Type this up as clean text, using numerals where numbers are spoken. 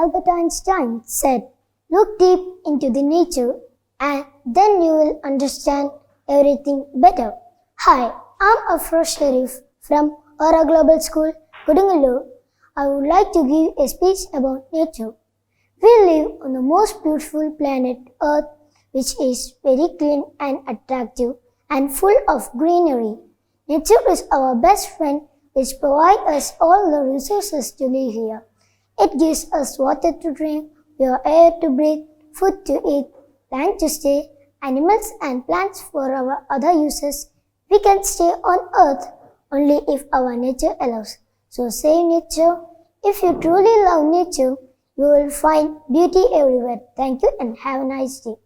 Albert Einstein said, "Look deep into the nature and then you will understand everything better." Hi, I'm Afroz Sharif from Aura Global School, Kodungalur. I would like to give a speech about nature. We live on the most beautiful planet Earth, which is very clean and attractive and full of greenery. Nature is our best friend, which provides us all the resources to live here. It gives us water to drink, pure air to breathe, food to eat, land to stay, animals and plants for our other uses. We can stay on Earth only if our nature allows. So save nature. If you truly love nature, you will find beauty everywhere. Thank you and have a nice day.